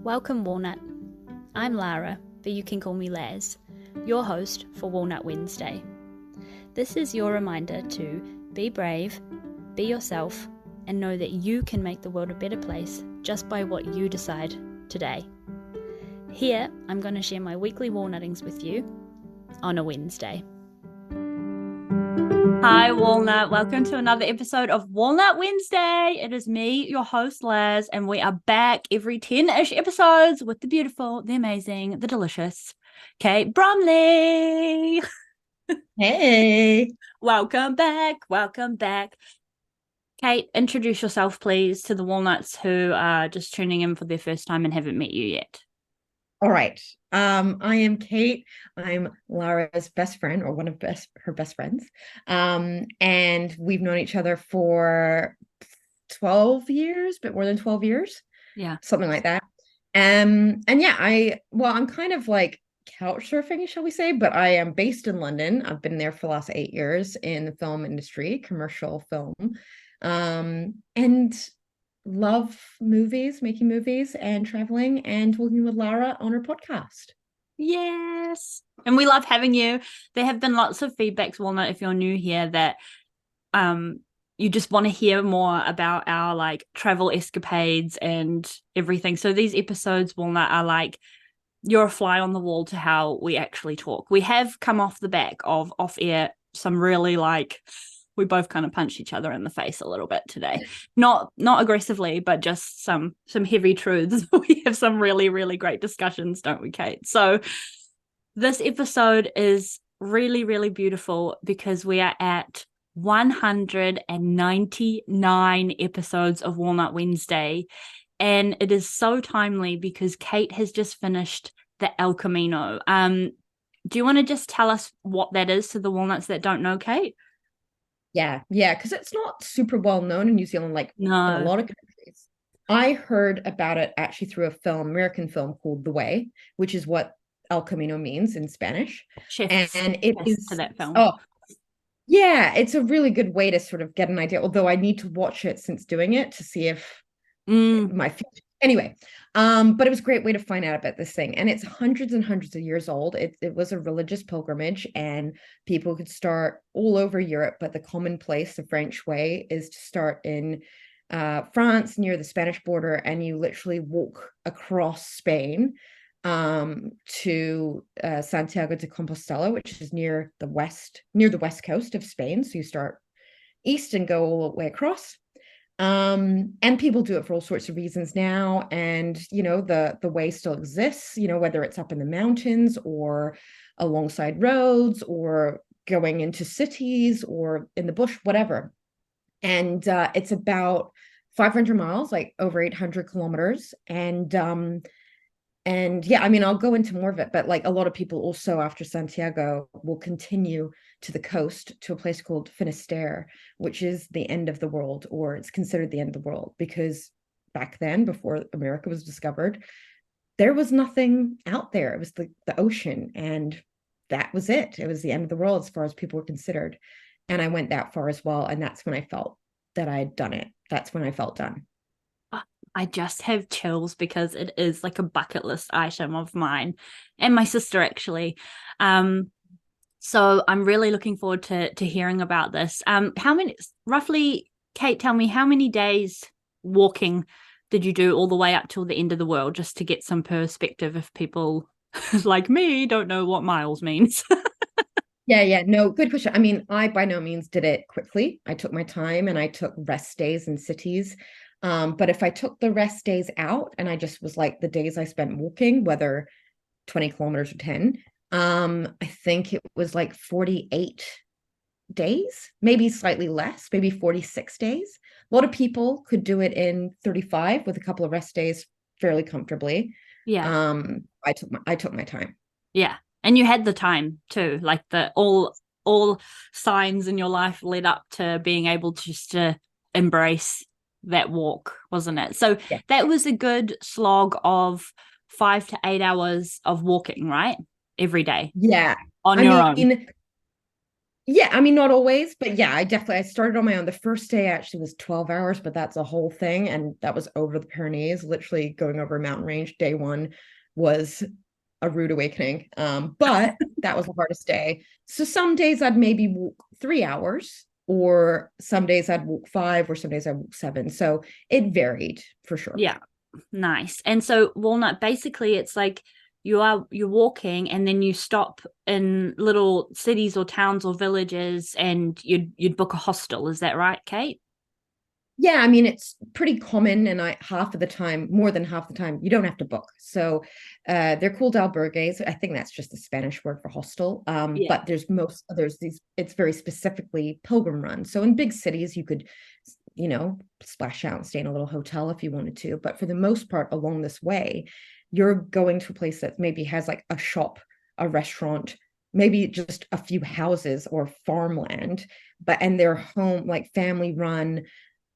Welcome, Walnut. I'm Lara, but you can call me Laz, your host for Walnut Wednesday. This is your reminder to be brave, be yourself, and know that you can make the world a better place just by what you decide today. Here, I'm going to share my weekly walnuttings with you on a Wednesday. Hi, Walnut. Welcome to another episode of Walnut Wednesday. It is me, your host, Laz, and we are back every 10-ish episodes with the beautiful, the amazing, the delicious Kate Bromley. Hey. Welcome back. Welcome back. Kate, introduce yourself, please, to the Walnuts who are just tuning in for their first time and haven't met you yet. All right. I am Kate. I'm Lara's best friend, or one of her best friends. And we've known each other for 12 years, but more than 12 years. Yeah. Something like that. And yeah, I'm kind of like couch surfing, shall we say, but I am based in London. I've been there for the last 8 years in the film industry, commercial film. And love movies, making movies and traveling and talking with Lara on her podcast. Yes. And we love having you. There have been lots of feedbacks, Walnut, if you're new here, that you just want to hear more about our like travel escapades and everything. So these episodes, Walnut, are like you're a fly on the wall to how we actually talk. We have come off the back of off air some really like we both kind of punched each other in the face a little bit today. Not aggressively, but just some heavy truths. We have some really, really great discussions, don't we, Kate? So this episode is really, really beautiful because we are at 199 episodes of Walnut Wednesday. And it is so timely because Kate has just finished the El Camino. Do you want to just tell us what that is to the Walnuts that don't know, Kate? Yeah, because it's not super well known in New Zealand, like in a lot of countries. I heard about it actually through a American film called The Way, which is what El Camino means in Spanish. Chef's And it is to that film. Oh, yeah, it's a really good way to sort of get an idea, although I need to watch it since doing it to see if my future. Anyway, but it was a great way to find out about this thing. And it's hundreds and hundreds of years old. It was a religious pilgrimage, and people could start all over Europe, but the common place, the French way, is to start in France near the Spanish border, and you literally walk across Spain to Santiago de Compostela, which is near the west coast of Spain. So you start east and go all the way across. And people do it for all sorts of reasons now, and the way still exists, whether it's up in the mountains or alongside roads or going into cities or in the bush, whatever. And it's about 500 miles, like over 800 kilometers. And yeah, I mean, I'll go into more of it, but like a lot of people also after Santiago will continue to the coast to a place called Finisterre, which is the end of the world, or it's considered the end of the world, because back then, before America was discovered, there was nothing out there. It was the ocean, and that was it. It was the end of the world as far as people were considered. And I went that far as well. And that's when I felt that I had done it. That's when I felt done. I just have chills because it is like a bucket list item of mine and my sister, actually. So I'm really looking forward to hearing about this. Roughly, Kate, tell me, how many days walking did you do all the way up till the end of the world, just to get some perspective if people like me don't know what miles means? Yeah, no, good question. I mean, I by no means did it quickly. I took my time and I took rest days in cities. But if I took the rest days out and I just was like the days I spent walking, whether 20 kilometers or 10, I think it was like 48 days, maybe slightly less, maybe 46 days. A lot of people could do it in 35 with a couple of rest days fairly comfortably. Yeah. I took my time. Yeah. And you had the time too, like the all signs in your life led up to being able to just to embrace that walk, wasn't it? So Yeah. that was a good slog of 5 to 8 hours of walking, right? Every day. Yeah. On I your mean, own. Yeah, I mean, not always, but yeah, I started on my own. The first day actually was 12 hours, but that's a whole thing. And that was over the Pyrenees, literally going over a mountain range. Day one was a rude awakening. But that was the hardest day. So some days I'd maybe walk 3 hours, or some days I'd walk five, or some days I'd walk seven. So it varied for sure. Yeah, nice. And so Walnut, basically, it's like you're walking, and then you stop in little cities or towns or villages, and you'd book a hostel. Is that right, Kate? Yeah, I mean, it's pretty common, and I half of the time, more than half the time, you don't have to book. So they're called albergues. I think that's just the Spanish word for hostel. Yeah. But there's these, it's very specifically pilgrim run. So in big cities, you could, splash out and stay in a little hotel if you wanted to. But for the most part, along this way, you're going to a place that maybe has like a shop, a restaurant, maybe just a few houses or farmland, and they're home, like family run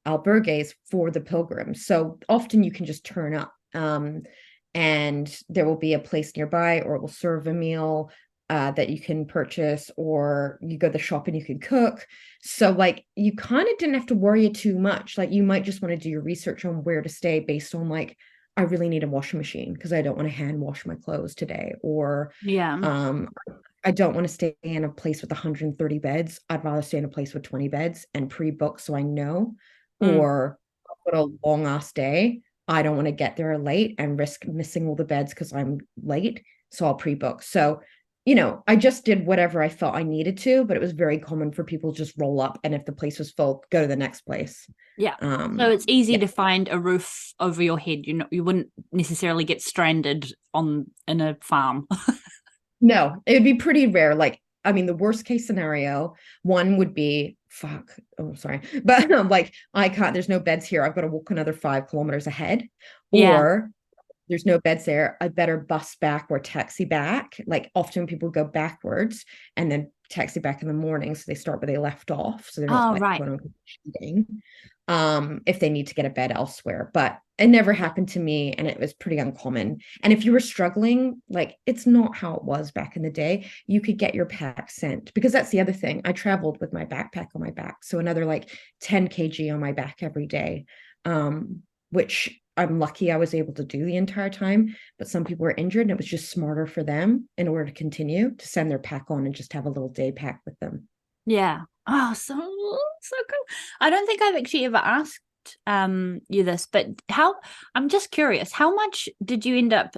albergues for the pilgrims. So often you can just turn up, and there will be a place nearby, or it will serve a meal that you can purchase, or you go to the shop and you can cook. So like you kind of didn't have to worry too much. Like you might just want to do your research on where to stay based on like, I really need a washing machine because I don't want to hand wash my clothes today, or Yeah. um, I don't want to stay in a place with 130 beds. I'd rather stay in a place with 20 beds and pre-book so I know. Mm. Or put a long ass day. I don't want to get there late and risk missing all the beds because I'm late. So I'll pre-book. So, I just did whatever I felt I needed to, but it was very common for people to just roll up. And if the place was full, go to the next place. Yeah. So it's easy Yeah. to find a roof over your head. You wouldn't necessarily get stranded in a farm. No, it would be pretty rare. Like, I mean, the worst case scenario, one would be fuck. Oh, sorry. But like I can't, there's no beds here. I've got to walk another 5 kilometers ahead. Yeah. Or there's no beds there. I better bus back or taxi back. Like often people go backwards and then taxi back in the morning. So they start where they left off. So they're not Oh, like right. quote unquote cheating, if they need to get a bed elsewhere. But it never happened to me, and it was pretty uncommon. And if you were struggling, like it's not how it was back in the day, you could get your pack sent, because that's the other thing. I traveled with my backpack on my back. So another like 10 kg on my back every day, which I'm lucky I was able to do the entire time. But some people were injured, and it was just smarter for them, in order to continue, to send their pack on and just have a little day pack with them. Yeah. Oh, so cool. I don't think I've actually ever asked you this, but I'm just curious, how much did you end up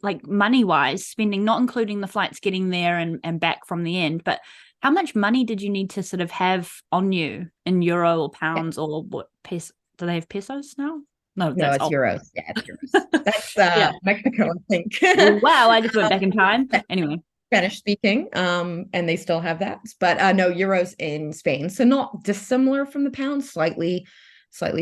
like money wise spending, not including the flights getting there and back from the end, but how much money did you need to sort of have on you in euro or Yeah. pounds, or what peso? Do they have pesos now? No, No, that's it's old. euros. Yeah, it's euros. That's Yeah. Mexico, I think. Wow, I just went back in time. Anyway. Spanish speaking, and they still have that. But no, euros in Spain. So not dissimilar from the pound, slightly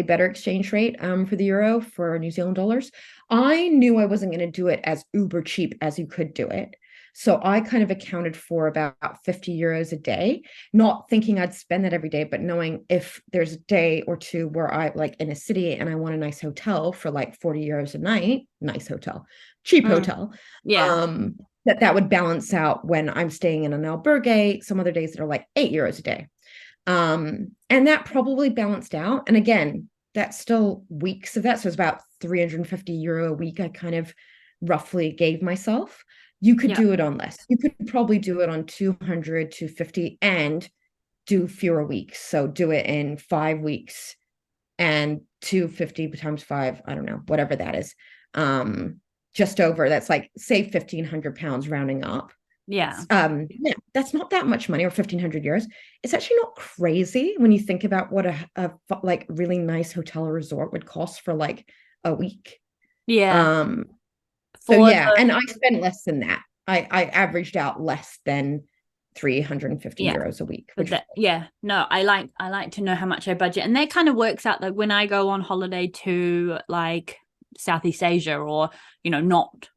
better exchange rate for the euro for New Zealand dollars. I knew I wasn't going to do it as uber cheap as you could do it. So I kind of accounted for about 50 euros a day, not thinking I'd spend that every day, but knowing if there's a day or two where I like in a city and I want a nice hotel for like 40 euros a night, nice hotel, cheap Mm, hotel, yeah. that would balance out when I'm staying in an albergue, some other days that are like 8 euros a day. And that probably balanced out. And again, that's still weeks of that. So it's about 350 euro a week. I kind of roughly gave myself. You could Yeah. do it on less. You could probably do it on 200, 250, and do fewer weeks. So do it in 5 weeks and 250 times five, I don't know, whatever that is. Just over, that's like say 1,500 pounds rounding up. Yeah. Yeah, that's not that much money, or 1,500 euros. It's actually not crazy when you think about what a like really nice hotel or resort would cost for like a week. Yeah. Um, so For yeah, the and I spent less than that. I averaged out less than 350 yeah. euros a week, But which that, yeah, no, I like to know how much I budget, and that kind of works out that when I go on holiday to like Southeast Asia, or not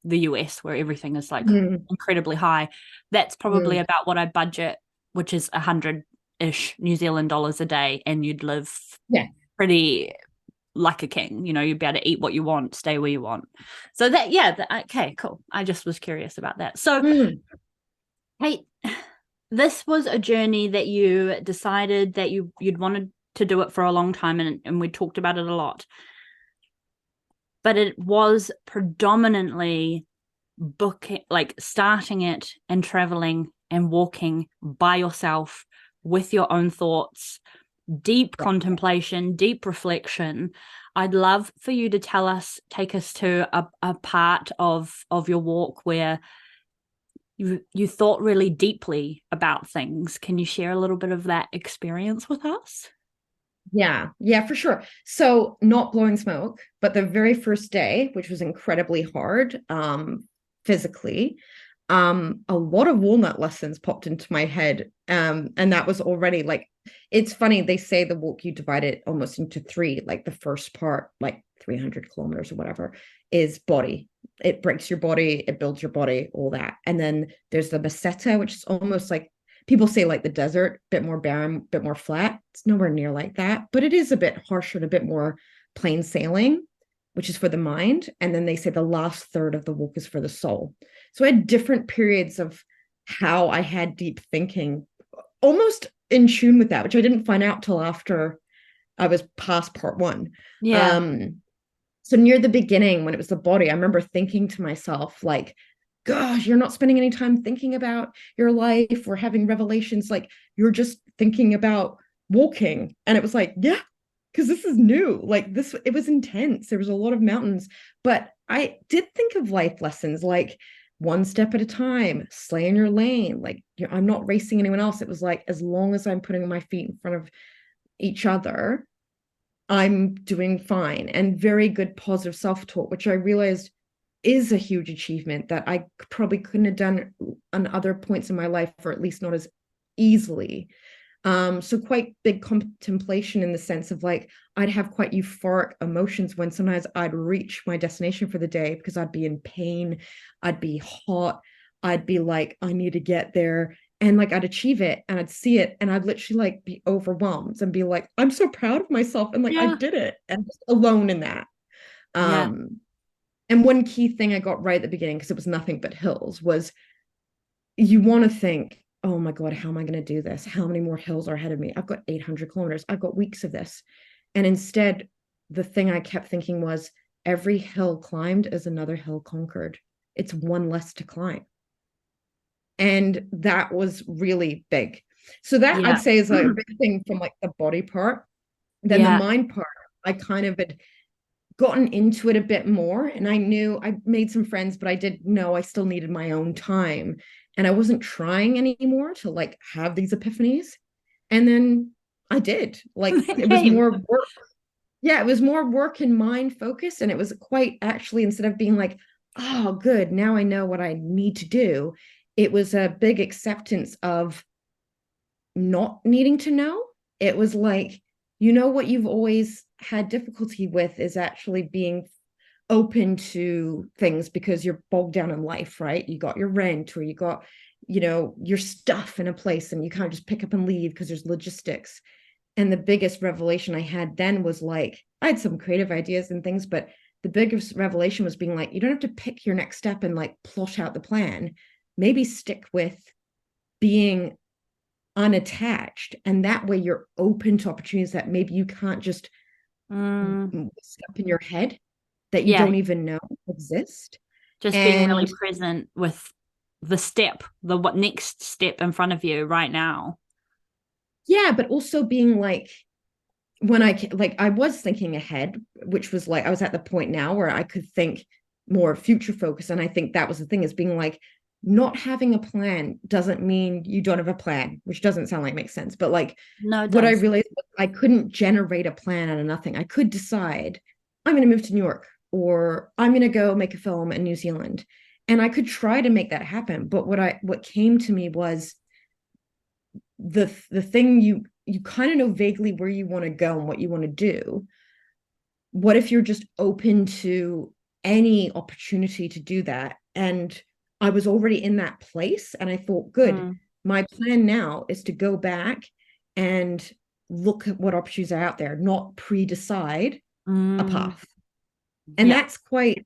the US where everything is like mm, incredibly high, that's probably mm, about what I budget, which is 100-ish New Zealand dollars a day, and you'd live yeah. pretty like a king. You'd be able to eat what you want, stay where you want. So that, yeah, okay, cool. I just was curious about that. So Mm, hey, this was a journey that you decided that you'd wanted to do it for a long time, and we talked about it a lot. But it was predominantly booking, like starting it and traveling and walking by yourself with your own thoughts, deep contemplation, deep reflection. I'd love for you to take us to a part of your walk where you thought really deeply about things. Can you share a little bit of that experience with us? Yeah, for sure. So not blowing smoke, but the very first day, which was incredibly hard, physically, a lot of walnut lessons popped into my head. And that was already like, it's funny, they say the walk, you divide it almost into three, like the first part, like 300 kilometers or whatever, is body. It breaks your body, it builds your body, all that. And then there's the meseta, which is almost like, people say like the desert, bit more barren, bit more flat. It's nowhere near like that, but it is a bit harsher and a bit more plain sailing, which is for the mind. And then they say the last third of the walk is for the soul. So I had different periods of how I had deep thinking, almost in tune with that, which I didn't find out till after I was past part one. Yeah. So near the beginning, when it was the body, I remember thinking to myself, like, gosh, you're not spending any time thinking about your life or having revelations. Like, you're just thinking about walking. And it was like, yeah, because this is new. Like, this, it was intense. There was a lot of mountains, but I did think of life lessons like one step at a time, stay in your lane. Like, I'm not racing anyone else. It was like, as long as I'm putting my feet in front of each other, I'm doing fine. And very good positive self-talk, which I realized is a huge achievement that I probably couldn't have done on other points in my life, or at least not as easily. So quite big contemplation in the sense of like, I'd have quite euphoric emotions when sometimes I'd reach my destination for the day because I'd be in pain, I'd be hot, I'd be like, I need to get there. And like I'd achieve it and I'd see it and I'd literally like be overwhelmed and be like, I'm so proud of myself. And like I Yeah. did it and just alone in that. Yeah. Um, and one key thing I got right at the beginning, because it was nothing but hills, was you want to think, oh my God, how am I going to do this? How many more hills are ahead of me? I've got 800 kilometers. I've got weeks of this. And instead, the thing I kept thinking was every hill climbed is another hill conquered. It's one less to climb. And that was really big. So that I'd Yeah. say is like a big thing from like the body part. Then the Yeah. mind part, I kind of had gotten into it a bit more, and I knew I made some friends, but I did know I still needed my own time, and I wasn't trying anymore to like have these epiphanies. And then I did, like, They it was came. more work. Yeah, it was more work and mind focus, and it was quite actually, instead of being like, oh good, now I know what I need to do, it was a big acceptance of not needing to know. It was like, what you've always had difficulty with is actually being open to things because you're bogged down in life, right? You got your rent, or you got, your stuff in a place, and you can't just pick up and leave because there's logistics. And the biggest revelation I had then was like, I had some creative ideas and things, but the biggest revelation was being like, you don't have to pick your next step and like plot out the plan. Maybe stick with being unattached, and that way you're open to opportunities that maybe you can't just whisk up in your head, that you Yeah. don't even know exist. Just being really And present with the what next step in front of you right now. yeah, but also being like, when I was thinking ahead, which was like I was at the point now where I could think more future focus. And I think that was the thing, is being like, not having a plan doesn't mean you don't have a plan, which doesn't sound like it makes sense. But like, No, it what I does. realized was I couldn't generate a plan out of nothing. I could decide I'm going to move to New York, or I'm going to go make a film in New Zealand. And I could try to make that happen. But what came to me was the thing, you kind of know vaguely where you want to go and what you want to do. What if you're just open to any opportunity to do that? And I was already in that place, and I thought, good, Mm. my plan now is to go back and look at what opportunities are out there, not pre-decide a Mm. path. And Yeah. that's quite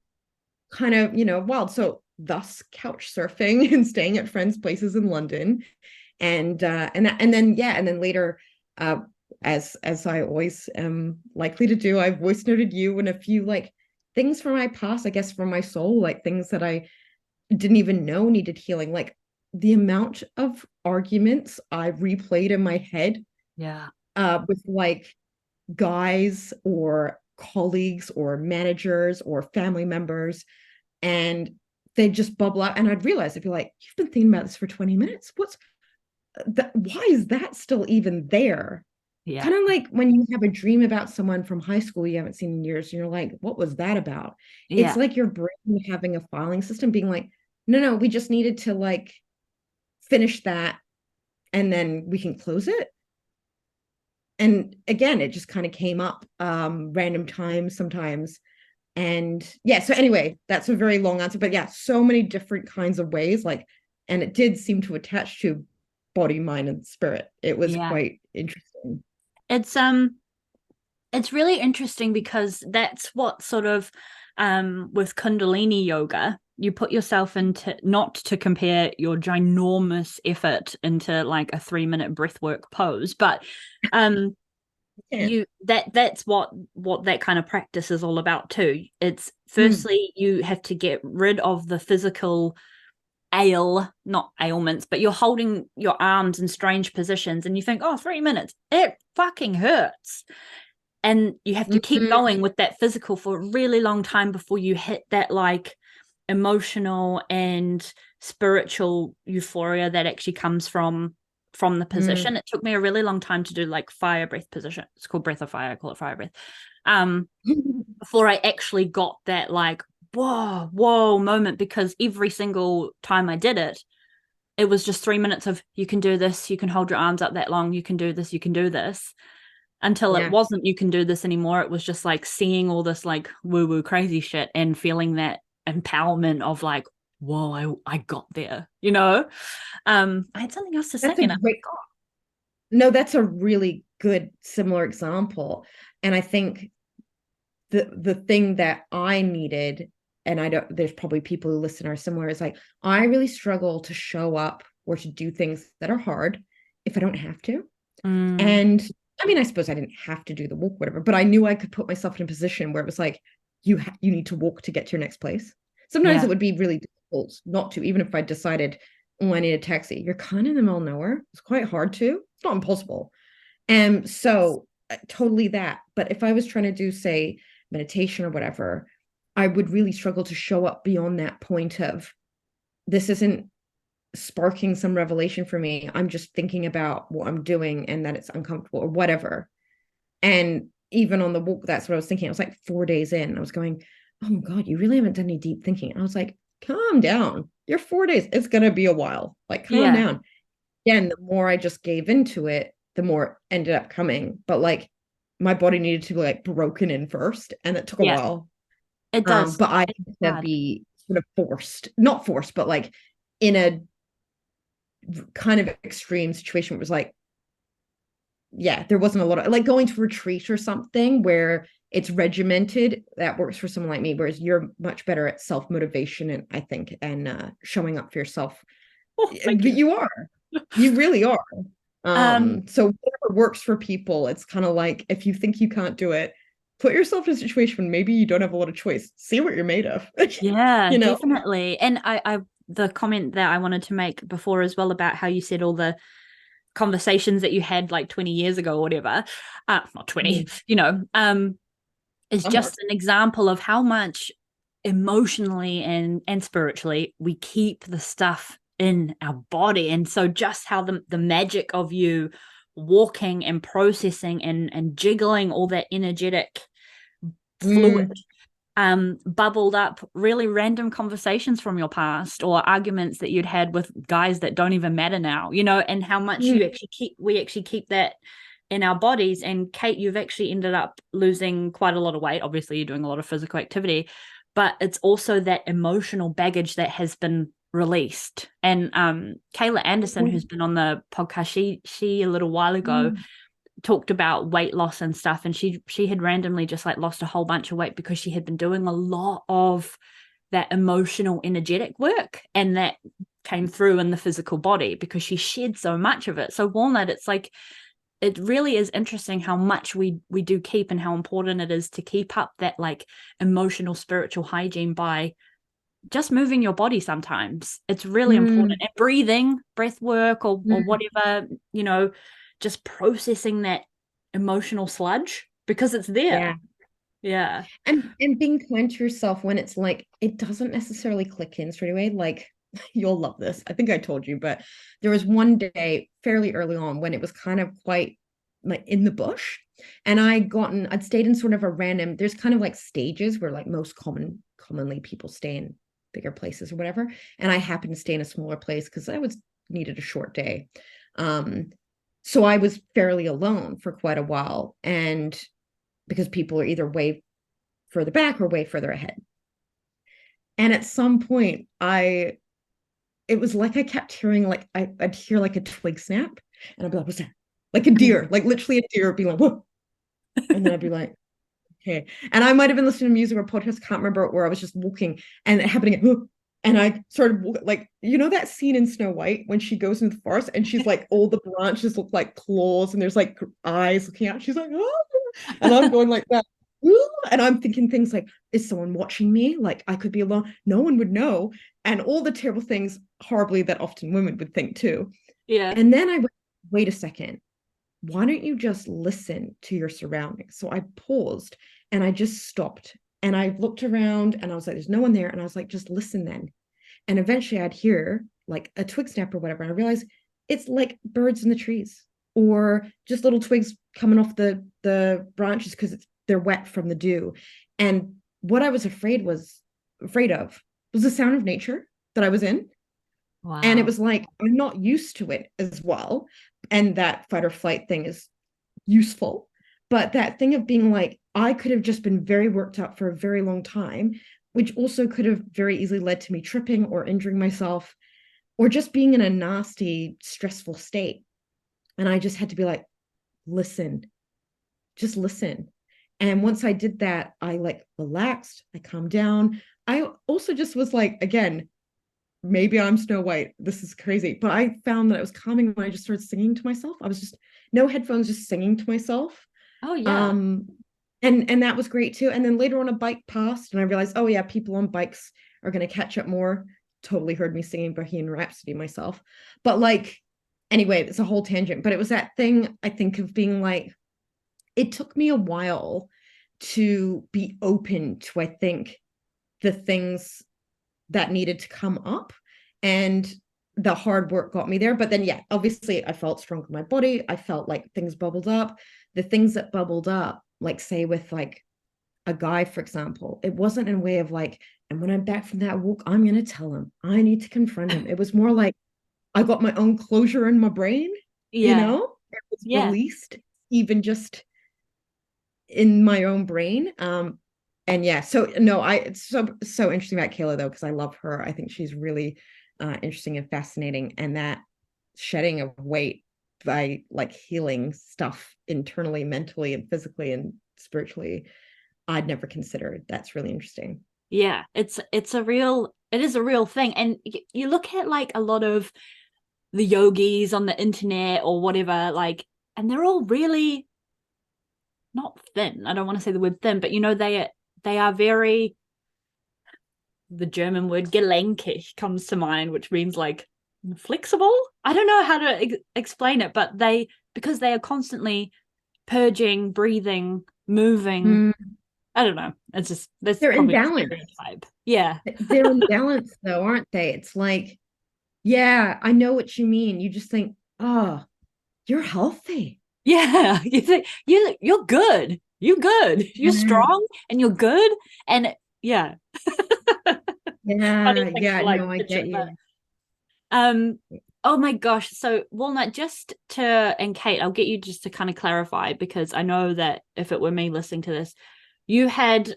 kind of, wild. So thus couch surfing and staying at friends' places in London. And then later, as I always am likely to do, I've voice noted you and a few like things from my past, I guess from my soul, like things that I didn't even know needed healing. Like the amount of arguments I've replayed in my head Yeah. with like guys or colleagues or managers or family members, and they just bubble up, and I'd realize I'd be like, you've been thinking about this for 20 minutes. What's that? Why is that still even there? Yeah. Kind of like when you have a dream about someone from high school you haven't seen in years, and you're like, what was that about? It's Yeah. like your brain having a filing system being like, no, we just needed to like finish that and then we can close it. And again, it just kind of came up random times sometimes. And yeah, so anyway, that's a very long answer, but yeah, so many different kinds of ways, like, and it did seem to attach to body, mind, and spirit. It was Yeah. quite interesting. It's it's really interesting because that's what sort of with Kundalini yoga, you put yourself into, not to compare your ginormous effort into like a 3-minute breathwork pose, but Yeah. that's what that kind of practice is all about too. It's Mm. firstly you have to get rid of the physical not ailments, but you're holding your arms in strange positions and you think, oh, 3 minutes, it fucking hurts. And you have to keep Mhm. going with that physical for a really long time before you hit that like emotional and spiritual euphoria that actually comes from the Mm. position. It took me a really long time to do like fire breath position. It's called breath of fire. I call it fire breath. Um, before I actually got that like whoa moment, because every single time I did it, it was just 3 minutes of you can do this, you can hold your arms up that long, you can do this, you can do this, until it Yeah. wasn't you can do this anymore. It was just like seeing all this like woo woo crazy shit and feeling that empowerment of like, whoa, I got there, you know. I had something else to say That's a and I great, no, that's a really good similar example. And I think the thing that I needed, and I don't, there's probably people who listen are similar, is like I really struggle to show up or to do things that are hard if I don't have to. mm, And I mean, I suppose I didn't have to do the walk, whatever, but I knew I could put myself in a position where it was like, you need to walk to get to your next place. Sometimes it yeah, would be really difficult not to, even if I decided, oh, I need a taxi. You're kind of in the middle of nowhere. It's quite hard to. It's not impossible. And so totally that. But if I was trying to do, say, meditation or whatever, I would really struggle to show up beyond that point of this isn't sparking some revelation for me. I'm just thinking about what I'm doing and that it's uncomfortable or whatever. And even on the walk, that's what I was thinking. I was like 4 days in. I was going, oh my God, you really haven't done any deep thinking. And I was like, calm down. You're 4 days. It's going to be a while. Like, calm yeah, down. Again, the more I just gave into it, the more it ended up coming. But like, my body needed to be like broken in first. And it took a yeah, while. it does. But I It's had to hard. be sort of forced, not forced, but like in a kind of extreme situation where it was like, yeah, there wasn't a lot of like going to retreat or something where it's regimented. That works for someone like me, whereas you're much better at self motivation, and I think, and showing up for yourself. Oh, thank But you. you really are. um So whatever works for people, it's kind of like if you think you can't do it, put yourself in a situation when maybe you don't have a lot of choice. See what you're made of. yeah, You know? definitely. And I the comment that I wanted to make before as well about how you said all the conversations that you had like 20 years ago or whatever, not 20, Mm. you know, is Uh-huh. just an example of how much emotionally and spiritually we keep the stuff in our body. And so just how the magic of you walking and processing and jiggling all that energetic fluid Mm. bubbled up really random conversations from your past or arguments that you'd had with guys that don't even matter now, you know, and how much Mm. we actually keep that in our bodies. And Kate, you've actually ended up losing quite a lot of weight. Obviously, you're doing a lot of physical activity, but it's also that emotional baggage that has been released. And Kayla Anderson, who's been on the podcast, she a little while ago Mm. talked about weight loss and stuff, and she had randomly just like lost a whole bunch of weight because she had been doing a lot of that emotional energetic work, and that came through in the physical body because she shed so much of it. So Walnut, it's like, it really is interesting how much we do keep and how important it is to keep up that like emotional, spiritual hygiene by just moving your body sometimes. It's really important. And breathing, breath work, or whatever, you know, just processing that emotional sludge because it's there. Yeah. And being kind to yourself when it's like it doesn't necessarily click in straight away. Like you'll love this. I think I told you, but there was one day fairly early on when it was kind of quite like in the bush. And I'd stayed in sort of a random, there's kind of like stages where like commonly people stay in bigger places or whatever. And I happened to stay in a smaller place because I needed a short day. So I was fairly alone for quite a while. And because people are either way further back or way further ahead. And at some point, it was like I kept hearing like I'd hear like a twig snap, and I'd be like, "What's that?" Like a deer, like literally a deer would be like, "Whoa," and then I'd be like, "Okay." And I might have been listening to music or podcast, can't remember, where I was just walking and it happening, and I started like, you know that scene in Snow White when she goes into the forest and she's like, all the branches look like claws and there's like eyes looking out. She's like, "Oh," and I'm going like that. And I'm thinking things like, is someone watching me? Like I could be alone. No one would know. And all the terrible things horribly that often women would think too. Yeah. And then I went, wait a second. Why don't you just listen to your surroundings? So I paused and I just stopped and I looked around and I was like, there's no one there. And I was like, just listen then. And eventually I'd hear like a twig snap or whatever. And I realized it's like birds in the trees or just little twigs coming off the branches because they're wet from the dew. And what I was afraid of was the sound of nature that I was in. Wow. And it was like, I'm not used to it as well. And that fight or flight thing is useful. But that thing of being like, I could have just been very worked up for a very long time, which also could have very easily led to me tripping or injuring myself or just being in a nasty, stressful state. And I just had to be like, listen, just listen. And once I did that, I like relaxed, I calmed down. I also just was like, again, maybe I'm Snow White. This is crazy. But I found that it was calming when I just started singing to myself. I was just no headphones, just singing to myself. Oh yeah. And that was great too. And then later on a bike passed and I realized, oh yeah, people on bikes are gonna catch up more. Totally heard me singing Bohemian Rhapsody myself. But like, anyway, it's a whole tangent. But it was that thing I think of being like, it took me a while to be open to, I think, the things that needed to come up. And the hard work got me there. But then, yeah, obviously I felt strong in my body. I felt like things bubbled up. The things that bubbled up, like say with like a guy, for example, it wasn't in a way of like, and when I'm back from that walk, I'm going to tell him, I need to confront him. It was more like, I got my own closure in my brain, you Yeah. know, it was Yeah. released, even just in my own brain. And yeah, so no, it's so interesting about Kayla though, because I love her. I think she's really interesting and fascinating, and that shedding of weight by like healing stuff internally, mentally, and physically and spiritually, I'd never considered. That's really interesting. Yeah, it is a real thing. And you look at like a lot of the yogis on the internet or whatever, like, and they're all really not thin. I don't want to say the word thin, but you know, they are very, the German word gelenkig comes to mind, which means like flexible. I don't know how to explain it, but because they are constantly purging, breathing, moving. I don't know. It's just, that's They're in probably a balance. stereotype. Yeah. They're in balance though, aren't they? It's like, yeah, I know what you mean. You just think, oh, you're healthy. Yeah. You think you're good. You're good. You're Yeah, strong and you're good. And yeah. Funny yeah, thing yeah. to like No, I picture, get but you. oh my gosh. So Walnut, and Kate, I'll get you just to kind of clarify, because I know that if it were me listening to this, you had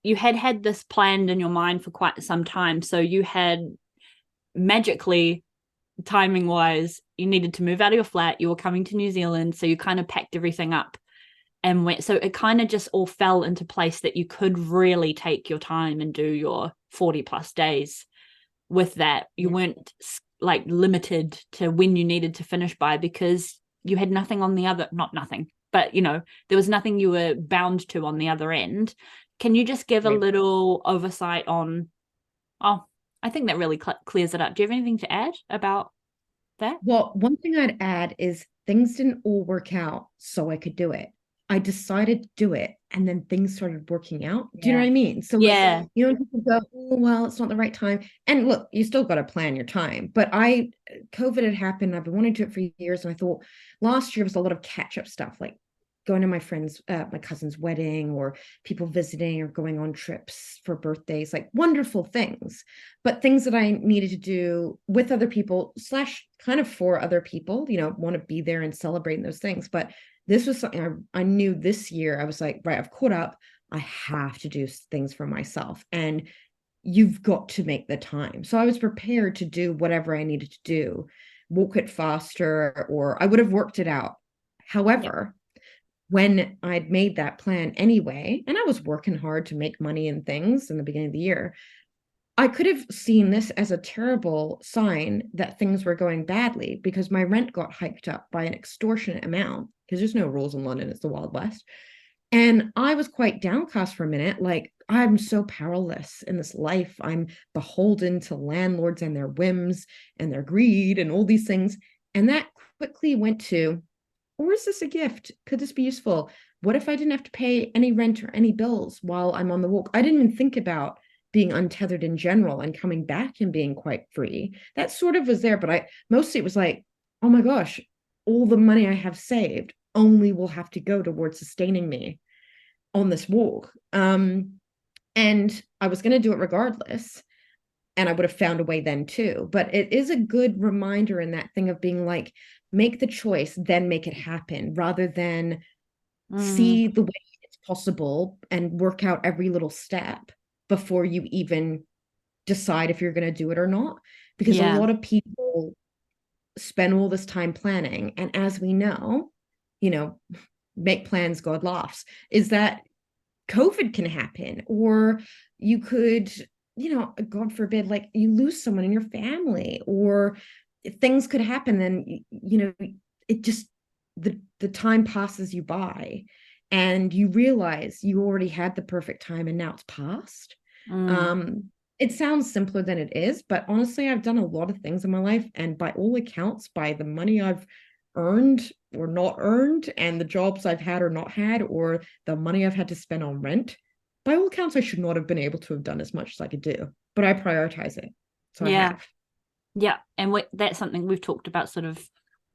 had this planned in your mind for quite some time. So you had magically, timing wise, you needed to move out of your flat. You were coming to New Zealand, so you kind of packed everything up and went. So it kind of just all fell into place that you could really take your time and do your 40 plus days with that. You weren't like limited to when you needed to finish by because you had nothing on the other, not nothing, but you know, there was nothing you were bound to on the other end. Can you just give a Right. little oversight on, oh, I think that really clears it up. Do you have anything to add about that? Well, one thing I'd add is things didn't all work out so I could do it. I decided to do it and then things started working out. Do you know Yeah. what I mean? So like, Yeah. you know, people go, oh, well, it's not the right time. And look, you still got to plan your time. But COVID had happened. I've been wanting to do it for years. And I thought last year was a lot of catch up stuff, like going to my cousin's wedding or people visiting or going on trips for birthdays, like wonderful things, but things that I needed to do with other people slash kind of for other people, you know, want to be there and celebrating those things. But this was something I knew this year. I was like, right, I've caught up. I have to do things for myself. And you've got to make the time. So I was prepared to do whatever I needed to do, walk it faster, or I would have worked it out. Yeah. However, when I'd made that plan anyway, and I was working hard to make money and things in the beginning of the year, I could have seen this as a terrible sign that things were going badly because my rent got hiked up by an extortionate amount because there's no rules in London, it's the Wild West. And I was quite downcast for a minute, like, I'm so powerless in this life. I'm beholden to landlords and their whims and their greed and all these things. And that quickly went to, or is this a gift? Could this be useful? What if I didn't have to pay any rent or any bills while I'm on the walk? I didn't even think about being untethered in general and coming back and being quite free. That sort of was there, but I mostly it was like, oh my gosh, all the money I have saved only will have to go towards sustaining me on this walk. And I was going to do it regardless. And I would have found a way then too. But it is a good reminder in that thing of being like, make the choice, then make it happen, rather than see the way it's possible and work out every little step before you even decide if you're going to do it or not. Because a Yeah. lot of people spend all this time planning. And as we know, you know, make plans, God laughs, is that COVID can happen, or you could, you know, God forbid, like you lose someone in your family, or things could happen. Then, you know, it just, the time passes you by and you realize you already had the perfect time and now it's past. Mm. Um, it sounds simpler than it is, but honestly, I've done a lot of things in my life, and by all accounts, by the money I've earned or not earned, and the jobs I've had or not had, or the money I've had to spend on rent, by all accounts, I should not have been able to have done as much as I could do, but I prioritize it. So I Yeah. have. Yeah. And that's something we've talked about sort of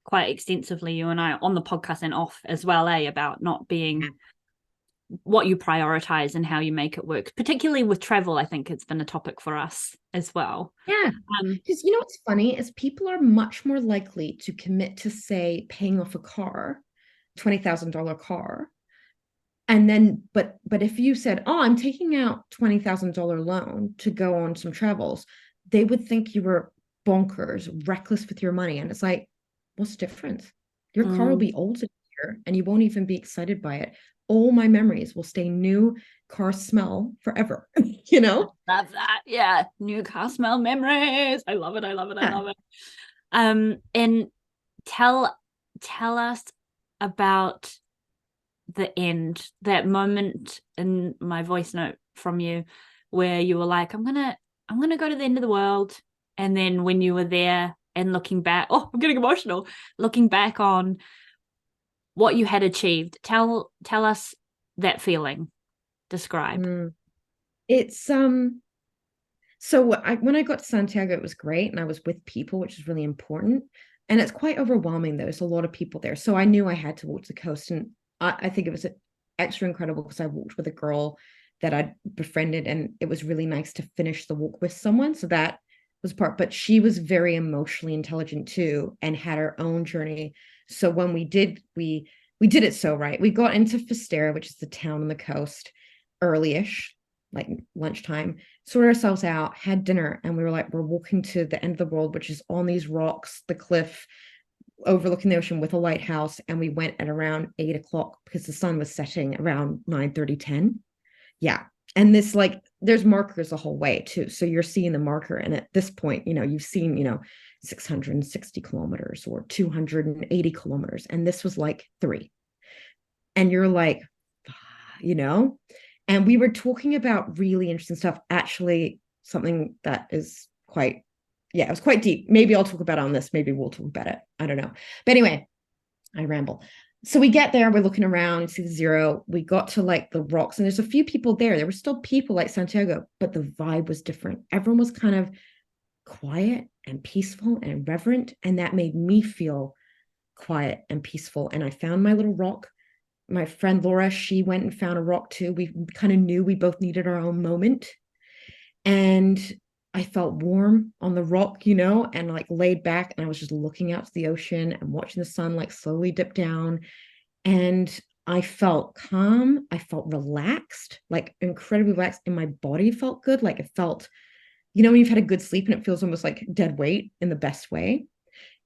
quite extensively, you and I, on the podcast and off as well, about not being what you prioritize and how you make it work, particularly with travel. I think it's been a topic for us as well. Yeah. Because you know what's funny is people are much more likely to commit to, say, paying off a car, $20,000 car. And then, but if you said, oh, I'm taking out $20,000 loan to go on some travels, they would think you were bonkers, reckless with your money. And it's like, what's the difference? Your car will Mm. be old in a year and you won't even be excited by it. All my memories will stay new car smell forever, you know? Love that. Yeah. New car smell memories. I love it. I love it. I Yeah. love it. And tell us about the end, that moment in my voice note from you where you were like, I'm gonna go to the end of the world. And then when you were there and looking back, oh, I'm getting emotional, looking back on what you had achieved. Tell us that feeling. Describe. Mm. It's so when I got to Santiago, it was great, and I was with people, which is really important. And it's quite overwhelming. There's a lot of people there, so I knew I had to walk to the coast, and I think it was extra incredible because I walked with a girl that I'd befriended, and it was really nice to finish the walk with someone. So that was part. But she was very emotionally intelligent too, and had her own journey. So when we did it so right. We got into Finisterre, which is the town on the coast, early-ish, like lunchtime, sorted ourselves out, had dinner, and we were like, we're walking to the end of the world, which is on these rocks, the cliff overlooking the ocean with a lighthouse. And we went at around 8 o'clock because the sun was setting around 9:30, 10. Yeah. And this, like, there's markers the whole way too. So you're seeing the marker. And at this point, you've seen, 660 kilometers or 280 kilometers. And this was like 3. And you're like, you know, and we were talking about really interesting stuff. Actually, something that is quite, yeah, it was quite deep. Maybe I'll talk about it on this. Maybe we'll talk about it. I don't know. But anyway, I ramble. So we get there, we're looking around, see the zero. We got to like the rocks, and there's a few people there. There were still people like Santiago, but the vibe was different. Everyone was kind of quiet and peaceful and reverent. And that made me feel quiet and peaceful. And I found my little rock. My friend Laura, she went and found a rock too. We kind of knew we both needed our own moment. And I felt warm on the rock, and like laid back. And I was just looking out to the ocean and watching the sun like slowly dip down. And I felt calm. I felt relaxed, like incredibly relaxed. And my body felt good. Like it felt, when you've had a good sleep and it feels almost like dead weight in the best way.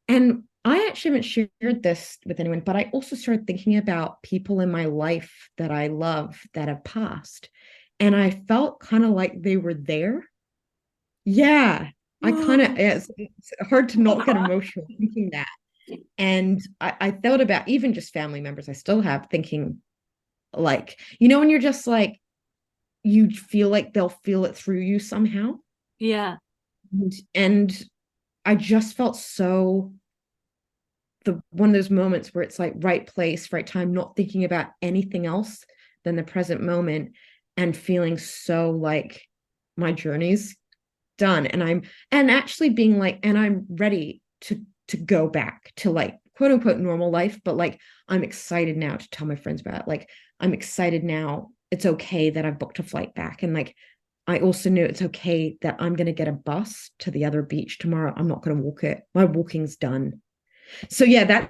And I actually haven't shared this with anyone, but I also started thinking about people in my life that I love that have passed. And I felt kind of like they were there. Yeah. It's hard to not get emotional thinking that. And I thought about even just family members I still have thinking, like, when you're just like, you feel like they'll feel it through you somehow. Yeah. And I just felt so one of those moments where it's like right place, right time, not thinking about anything else than the present moment, and feeling so like my journey's done. And actually being like, and I'm ready to go back to like quote unquote normal life, but like I'm excited now to tell my friends about it. Like I'm excited now. It's okay that I've booked a flight back. And like I also knew it's okay that I'm going to get a bus to the other beach tomorrow. I'm not going to walk it. My walking's done. So yeah,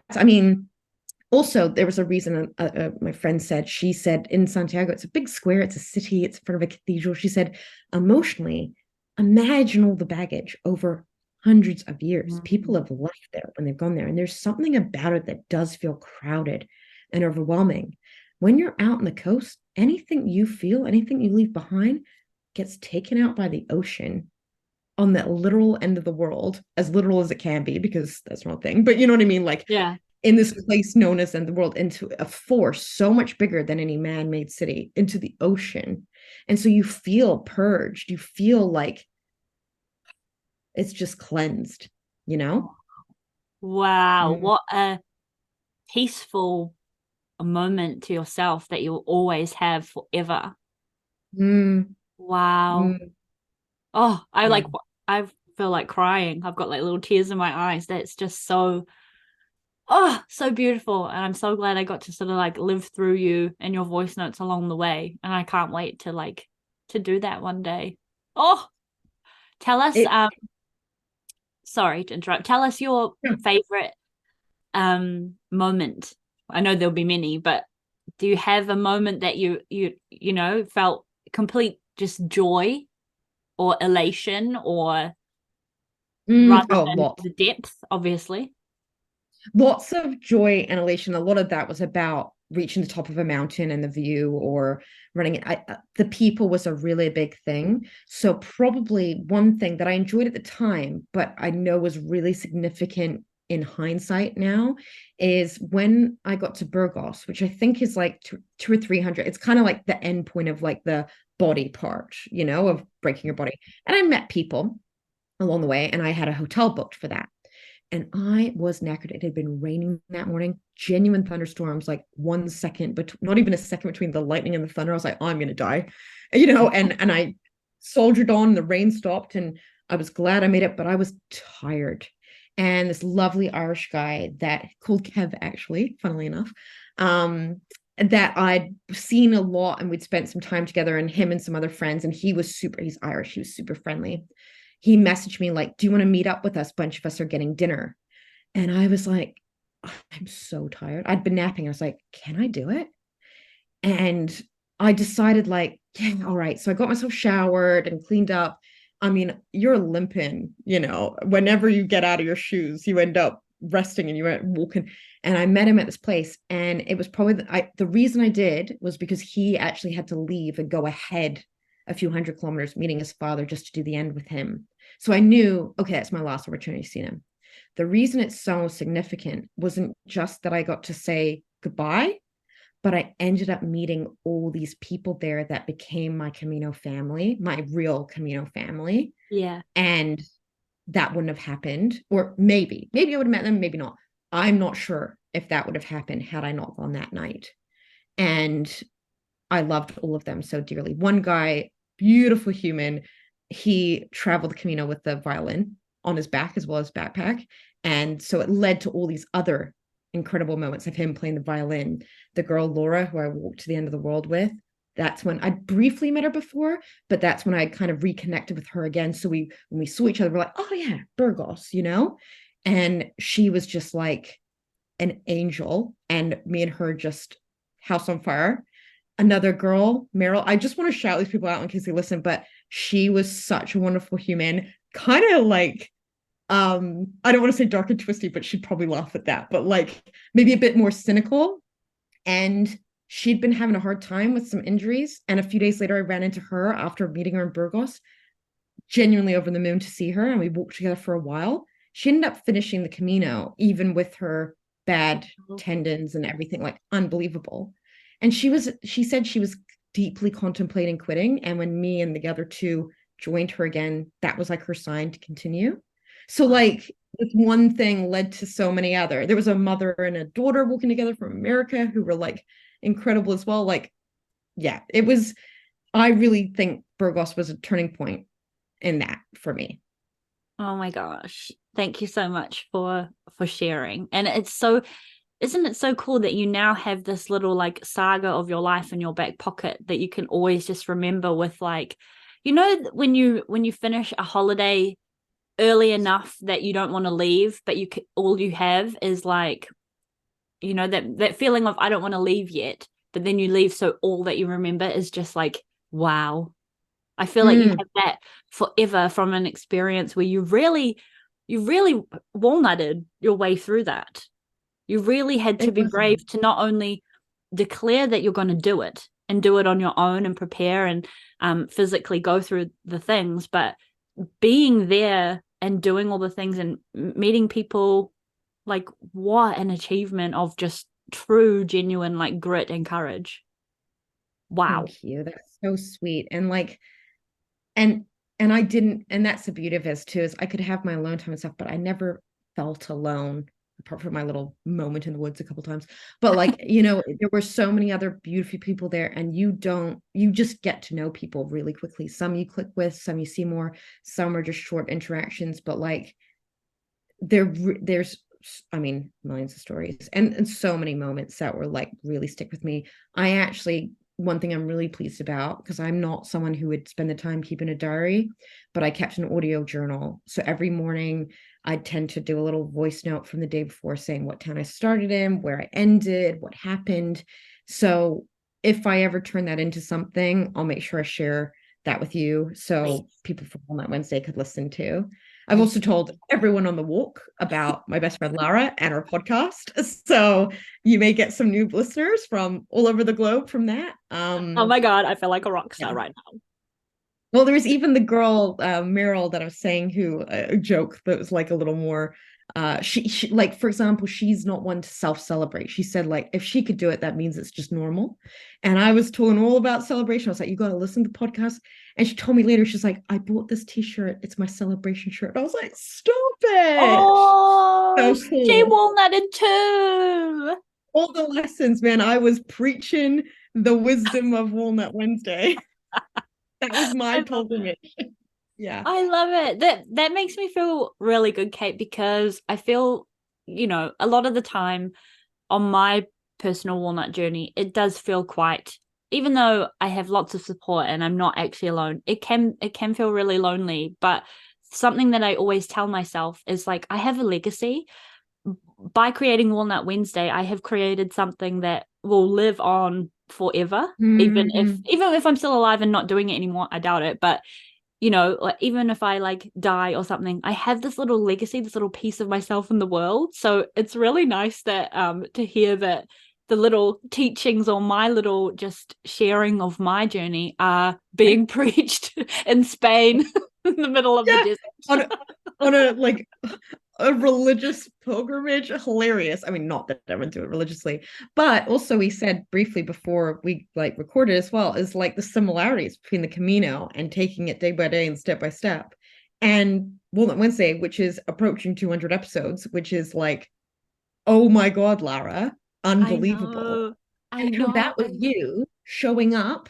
also there was a reason. My friend said, she said in Santiago, it's a big square, it's a city, it's in front of a cathedral. She said, emotionally, imagine all the baggage over hundreds of years. People have left there when they've gone there, and there's something about it that does feel crowded and overwhelming. When you're out on the coast, anything you feel, anything you leave behind gets taken out by the ocean on that literal end of the world, as literal as it can be, because that's not a thing, but you know what I mean? Like, Yeah. in this place known as end of the world, into a force so much bigger than any man-made city, into the ocean. And so you feel purged. You feel like it's just cleansed, you know? Wow. Mm. What a peaceful moment to yourself that you'll always have forever. Mm. Wow. Mm. Oh, Yeah. I feel like crying. I've got like little tears in my eyes. That's just so, oh, so beautiful. And I'm so glad I got to sort of like live through you and your voice notes along the way. And I can't wait to like to do that one day. Oh, tell us, It, sorry to interrupt. Tell us your yeah. favorite moment. I know there'll be many, but do you have a moment that you felt complete just joy or elation, or rather Oh, than the depth, obviously? lots of joy and elation. A lot of that was about reaching the top of a mountain and the view, or running it. The people was a really big thing. So probably one thing that I enjoyed at the time, but I know was really significant in hindsight now, is when I got to Burgos, which I think is like two or 300. It's kind of like the end point of like the body part, of breaking your body. And I met people along the way, and I had a hotel booked for that. And I was knackered. It had been raining that morning, genuine thunderstorms, like 1 second, but not even a second between the lightning and the thunder. I was like, oh, I'm gonna die, and I soldiered on. The rain stopped, and I was glad I made it, but I was tired. And this lovely Irish guy that called Kev, actually, funnily enough, that I'd seen a lot, and we'd spent some time together, and him and some other friends, and he's Irish, he was super friendly. He messaged me like, do you want to meet up with us? A bunch of us are getting dinner. And I was like, I'm so tired. I'd been napping. I was like, can I do it? And I decided like, yeah, all right. So I got myself showered and cleaned up. I mean, you're limping, whenever you get out of your shoes, you end up resting and you went walking. And I met him at this place. And it was probably the reason I did was because he actually had to leave and go ahead a few hundred kilometers, meeting his father just to do the end with him. So I knew, okay, that's my last opportunity to see him. The reason it's so significant wasn't just that I got to say goodbye, but I ended up meeting all these people there that became my Camino family, my real Camino family. Yeah. And that wouldn't have happened, or maybe I would have met them, maybe not. I'm not sure if that would have happened had I not gone that night. And I loved all of them so dearly. One guy, beautiful human, he traveled the Camino with the violin on his back as well as backpack. And so it led to all these other incredible moments of him playing the violin. The girl Laura, who I walked to the end of the world with, that's when I briefly met her before, but that's when I kind of reconnected with her again. So when we saw each other, we're like, oh yeah, Burgos, you know? And she was just like an angel, and me and her just house on fire. Another girl, Meryl, I just want to shout these people out in case they listen, but she was such a wonderful human, kind of like I don't want to say dark and twisty, but she'd probably laugh at that, but like maybe a bit more cynical. And she'd been having a hard time with some injuries. And a few days later, I ran into her after meeting her in Burgos, genuinely over the moon to see her. And we walked together for a while. She ended up finishing the Camino, even with her bad tendons and everything, like unbelievable. And she said she was deeply contemplating quitting. And when me and the other two joined her again, that was like her sign to continue. So like this one thing led to so many other. There was a mother and a daughter walking together from America who were like incredible as well. Like, yeah, it was, I really think Burgos was a turning point in that for me. Oh my gosh. Thank you so much for sharing. And it's so, isn't it so cool that you now have this little like saga of your life in your back pocket that you can always just remember with, like, you know, when you finish a holiday early enough that you don't want to leave, but all you have is like, you know, that feeling of I don't want to leave yet, but then you leave, so all that you remember is just like, wow. I feel like you have that forever from an experience where you really walnutted your way through that. You really had to be brave to not only declare that you're going to do it and do it on your own and prepare and physically go through the things, but being there and doing all the things and meeting people. Like, what an achievement of just true, genuine, like, grit and courage. Wow. Thank you. That's so sweet. And like, and I didn't, and that's the beauty of this too, is I could have my alone time and stuff, but I never felt alone apart from my little moment in the woods a couple times. But like, you know, there were so many other beautiful people there, and you just get to know people really quickly. Some you click with, some you see more, some are just short interactions, but like there's, I mean, millions of stories and so many moments that were like really stick with me. I actually, one thing I'm really pleased about, because I'm not someone who would spend the time keeping a diary, but I kept an audio journal. So every morning I'd tend to do a little voice note from the day before saying what town I started in, where I ended, what happened. So if I ever turn that into something, I'll make sure I share that with you so people from Walnut Wednesday could listen to. I've also told everyone on the walk about my best friend Lara and our podcast. So you may get some new listeners from all over the globe from that. Oh my God, I feel like a rock star right now. Well, there's even the girl, Meryl, that I was saying, who a joke that was like a little more, she like, for example, she's not one to self-celebrate. She said, like, if she could do it, that means it's just normal. And I was talking all about celebration. I was like, you got to listen to the podcast. And she told me later, she's like, I bought this t-shirt. It's my celebration shirt. And I was like, stop it. Oh, so cool. she walnutted too. All the lessons, man. I was preaching the wisdom of Walnut Wednesday. That was my pilgrimage. Yeah. I love it. That makes me feel really good, Kate, because I feel, you know, a lot of the time on my personal walnut journey, it does feel quite, even though I have lots of support and I'm not actually alone, it can feel really lonely. But something that I always tell myself is like, I have a legacy. By creating Walnut Wednesday, I have created something that will live on forever. Even if I'm still alive and not doing it anymore, I doubt it, but you know, like, even if I like die or something, I have this little legacy, this little piece of myself in the world. So it's really nice that to hear that the little teachings or my little just sharing of my journey are being preached in Spain in the middle of the Yeah, desert. on a like a religious pilgrimage. Hilarious. I mean, not that I would do it religiously, but also we said briefly before we like recorded as well, is like the similarities between the Camino and taking it day by day and step by step, and Walnut Wednesday, which is approaching 200 episodes, which is like, oh my God, Lara, I unbelievable. know. I And how know. that was you showing up,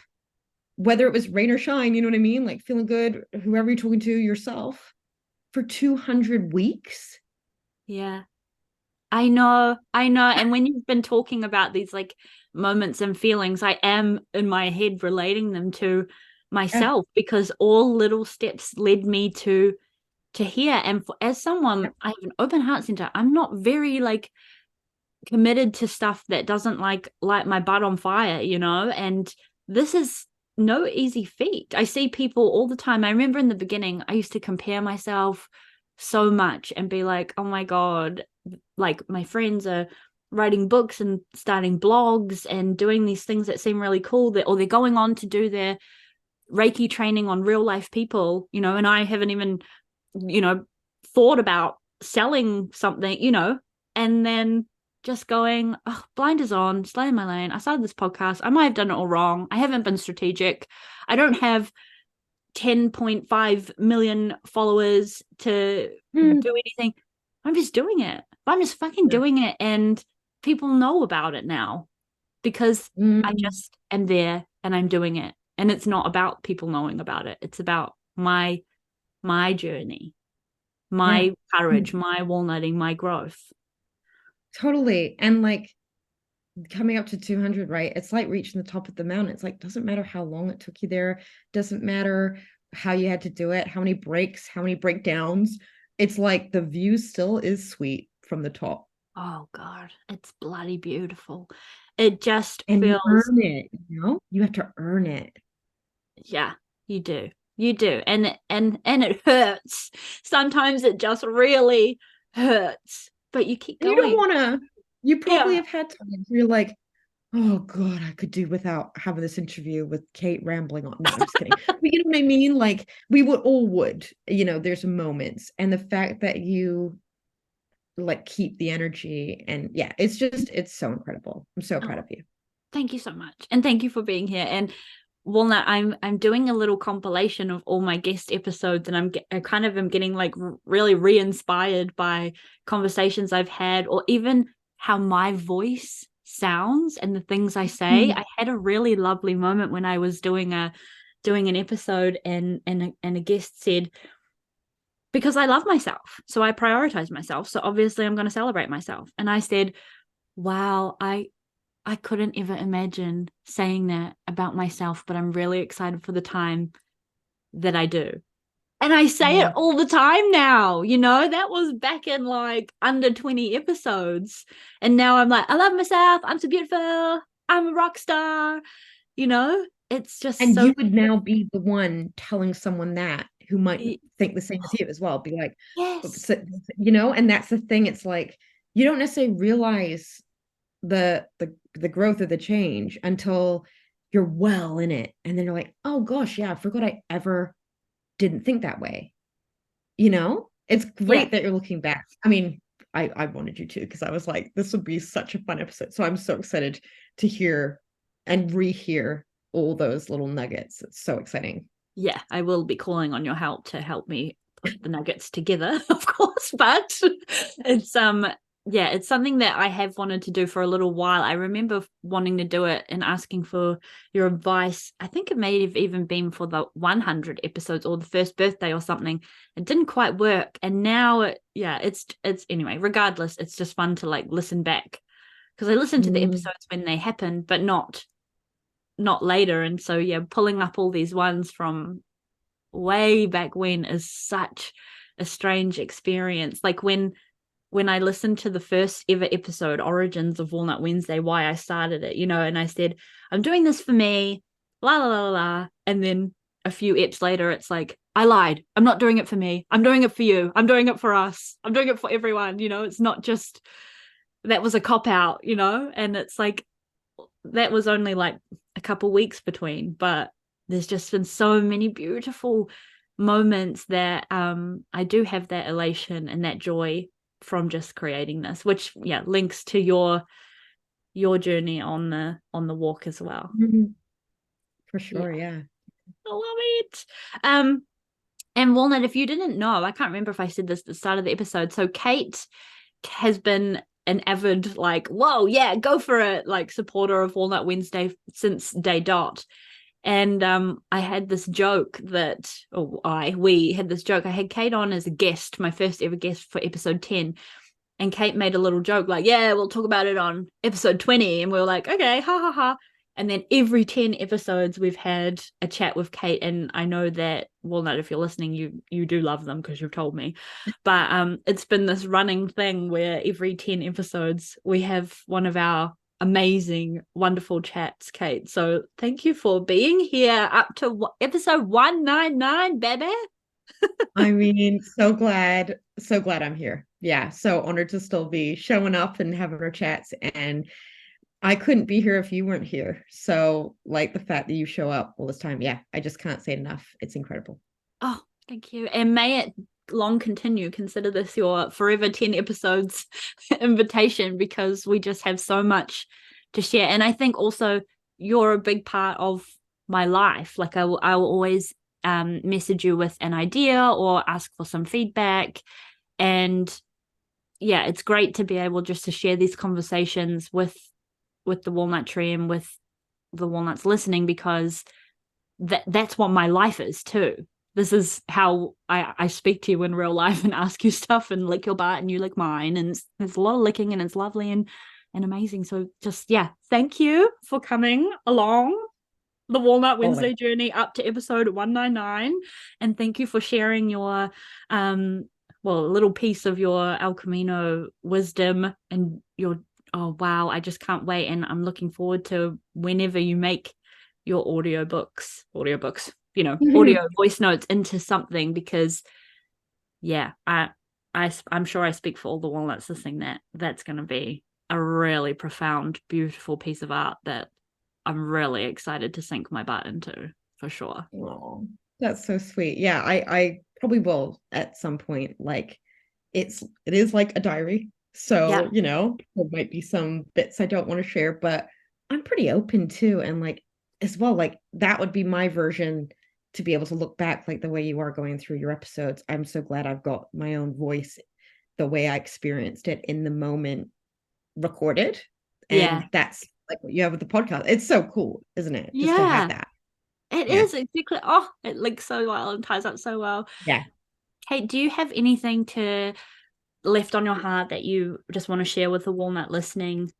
whether it was rain or shine, you know what I mean? Like feeling good, whoever you're talking to, yourself, for 200 weeks. Yeah. I know. I know. And when you've been talking about these like moments and feelings, I am in my head relating them to Yeah. myself because all little steps led me to here. And as someone, I have an open heart center. I'm not very like committed to stuff that doesn't like light my butt on fire, and this is no easy feat. I see people all the time. I remember in the beginning I used to compare myself so much and be like, oh my God, like my friends are writing books and starting blogs and doing these things that seem really cool, or they're going on to do their Reiki training on real life people, and I haven't even thought about selling something, and then just going, oh, blinders on, stay in my lane. I started this podcast. I might have done it all wrong. I haven't been strategic. I don't have 10.5 million followers to Mm. do anything. I'm just doing it. I'm just fucking Yeah. doing it. And people know about it now because I Mm. just am there and I'm doing it. And it's not about people knowing about it. It's about my journey, Yeah. my Mm. courage, my walnutting, my growth. Totally. And like coming up to 200, right? It's like reaching the top of the mountain. It's like, doesn't matter how long it took you there, doesn't matter how you had to do it, how many breaks, how many breakdowns. It's like the view still is sweet from the top. Oh God, it's bloody beautiful. It just And you feels, earn it, you know? You have to earn it. yeah, you do. You do. And it hurts. Sometimes it just really hurts, but you keep And you don't going. want to, you probably Yeah. have had times where you're like, oh God, I could do without having this interview with Kate rambling on. No, I'm just kidding. But you know what I mean? Like we would all would, there's moments. And the fact that you like keep the energy and yeah, it's so incredible. I'm so proud Oh, of you. thank you so much. And thank you for being here. And Walnut, I'm doing a little compilation of all my guest episodes, and I kind of am getting like really re-inspired by conversations I've had, or even how my voice sounds and the things I say. Mm. I had a really lovely moment when I was doing an episode, and a guest said, because I love myself, so I prioritize myself. So obviously I'm going to celebrate myself. And I said, wow, I couldn't ever imagine saying that about myself, but I'm really excited for the time that I do. And I say it Oh, all the time now, that was back in like under 20 episodes. And now I'm like, I love myself. I'm so beautiful. I'm a rock star. It's just and so, you would now be the one telling someone that who might think the same as you as well. Be like, yes. and that's the thing. It's like you don't necessarily realize the growth of the change until you're well in it. And then you're like, oh gosh, yeah, I forgot I ever didn't think that way. It's Yeah. great that you're looking back. I mean, I wanted you to because I was like, this would be such a fun episode. So I'm so excited to hear and rehear all those little nuggets. It's so exciting. Yeah. I will be calling on your help to help me put the nuggets together, of course, but it's yeah, it's something that I have wanted to do for a little while. I remember wanting to do it and asking for your advice. I think it may have even been for the 100 episodes or the first birthday or something. It didn't quite work, and now yeah, it's anyway, regardless, it's just fun to like listen back, because I listen to the Mm. episodes when they happen, but not later. And so yeah, pulling up all these ones from way back when is such a strange experience. Like when I listened to the first ever episode, Origins of Walnut Wednesday, why I started it, and I said, I'm doing this for me, la la la la. And then a few eps later, it's like, I lied. I'm not doing it for me. I'm doing it for you. I'm doing it for us. I'm doing it for everyone. It's not just that was a cop out, and it's like that was only like a couple weeks between, but there's just been so many beautiful moments that I do have that elation and that joy from just creating this, which links to your journey on the walk as well. For sure, yeah. I love it. And Walnut, if you didn't know, I can't remember if I said this at the start of the episode. So Kate has been an avid, like, whoa, yeah, go for it, like, supporter of Walnut Wednesday since day dot. And I had this joke that, we had this joke. I had Kate on as a guest, my first ever guest for episode 10. And Kate made a little joke like, yeah, we'll talk about it on episode 20. And we were like, okay, ha ha ha. And then every 10 episodes we've had a chat with Kate. And I know that, Walnut, if you're listening, you do love them because you've told me. But it's been this running thing where every 10 episodes we have one of our amazing, wonderful chats, Kate. So thank you for being here up to episode 199, baby. I mean, so glad I'm here. Yeah, so honored to still be showing up and having our chats. And I couldn't be here if you weren't here. So, like, the fact that you show up all this time, yeah, I just can't say enough. It's incredible. Oh, thank you. And may it long continue. Consider this your forever 10 episodes invitation, because we just have so much to share. And I think also you're a big part of my life. Like, I will always message you with an idea or ask for some feedback. And yeah, it's great to be able just to share these conversations with the walnut tree and with the walnuts listening, because that's what my life is too. This is how I speak to you in real life and ask you stuff and lick your butt and you lick mine, and there's a lot of licking and it's lovely and amazing. So just, thank you for coming along the Walnut Wednesday journey up to episode 199, and thank you for sharing your a little piece of your El Camino wisdom and your, oh wow, I just can't wait, and I'm looking forward to whenever you make your audiobooks, audio voice notes into something, because I'm sure I speak for all the walnuts listening that's going to be a really profound, beautiful piece of art that I'm really excited to sink my butt into, for sure. Oh, that's so sweet. Yeah, I probably will at some point. Like, it is like a diary. So, there might be some bits I don't want to share, but I'm pretty open too. And like, as well, like, that would be my version to be able to look back, like the way you are going through your episodes. I'm so glad I've got my own voice, the way I experienced it in the moment, recorded. And that's like what you have with the podcast. It's so cool, isn't it? Just to have that. It is exactly. Oh, it links so well and ties up so well. Yeah. Kate, do you have anything left on your heart that you just want to share with the walnut listening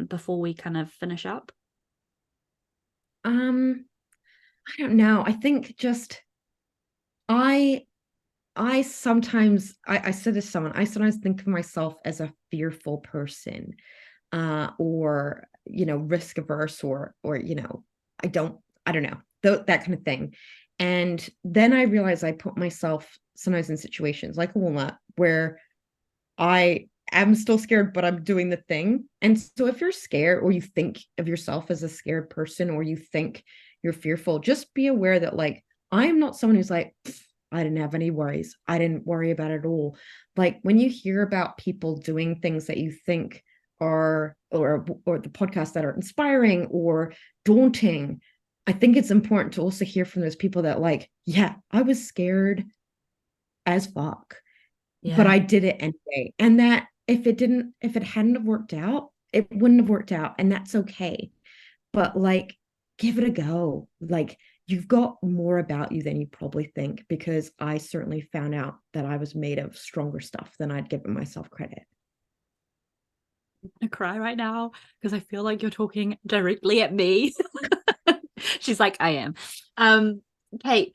before we kind of finish up? I don't know. I think just I sometimes I said to someone, I sometimes think of myself as a fearful person, or risk averse, or I don't know, that kind of thing. And then I realized I put myself sometimes in situations like a walnut where I am still scared, but I'm doing the thing. And so if you're scared, or you think of yourself as a scared person, or you think you're fearful, just be aware that, like, I am not someone who's like, I didn't have any worries. I didn't worry about it at all. Like, when you hear about people doing things that you think are, or the podcasts that are inspiring or daunting, I think it's important to also hear from those people that, like, yeah, I was scared as fuck, but I did it anyway. And that if it hadn't have worked out, it wouldn't have worked out. And that's okay. But, like, give it a go. Like, you've got more about you than you probably think, because I certainly found out that I was made of stronger stuff than I'd given myself credit. I'm gonna cry right now because I feel like you're talking directly at me. She's like, I am. Kate,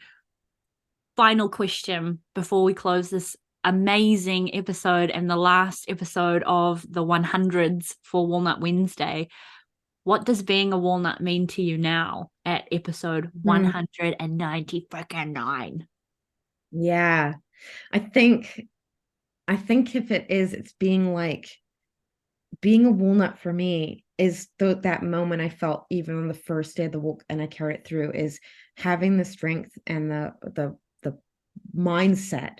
final question before we close this amazing episode and the last episode of the 100s for Walnut Wednesday. What does being a walnut mean to you now at episode 190 freaking 9? Yeah. I think if it's being a walnut for me is that moment I felt even on the first day of the walk, and I carried it through, is having the strength and the mindset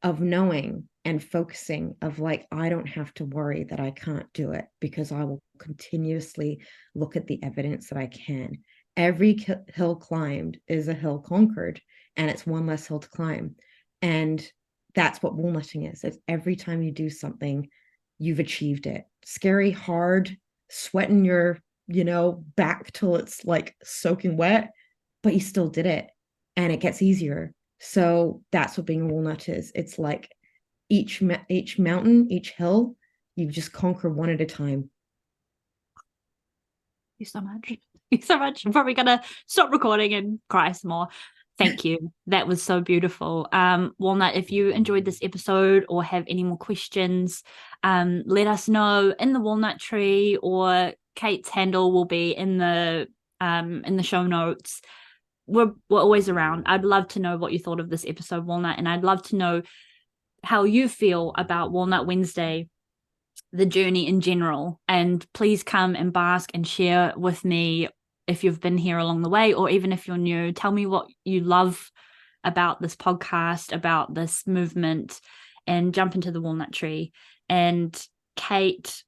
of knowing and focusing of like, I don't have to worry that I can't do it, because I will continuously look at the evidence that I can. Every hill climbed is a hill conquered, and it's one less hill to climb. And that's what walnutting is. It's every time you do something, you've achieved it. Scary, hard, sweating your, back till it's like soaking wet, but you still did it, and it gets easier. So that's what being a walnut is. It's like each mountain, each hill, you just conquer one at a time. Thank you so much. Thank you so much. I'm probably gonna stop recording and cry some more. Thank you. That was so beautiful. Walnut, if you enjoyed this episode or have any more questions, let us know in the Walnut Tree, or Kate's handle will be in the show notes. We're always around. I'd love to know what you thought of this episode, Walnut, and I'd love to know how you feel about Walnut Wednesday, the journey in general. And please come and bask and share with me if you've been here along the way, or even if you're new. Tell me what you love about this podcast, about this movement, and jump into the Walnut Tree. And Kate,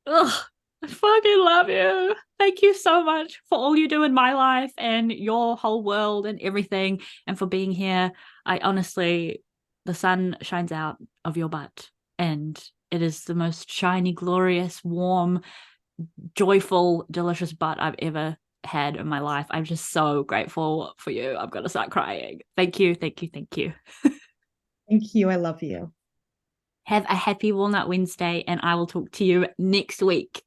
I fucking love you. Thank you so much for all you do in my life and your whole world and everything, and for being here. I honestly, the sun shines out of your butt, and it is the most shiny, glorious, warm, joyful, delicious butt I've ever had in my life. I'm just so grateful for you. I'm going to start crying. Thank you. Thank you. Thank you. Thank you. I love you. Have a happy Walnut Wednesday, and I will talk to you next week.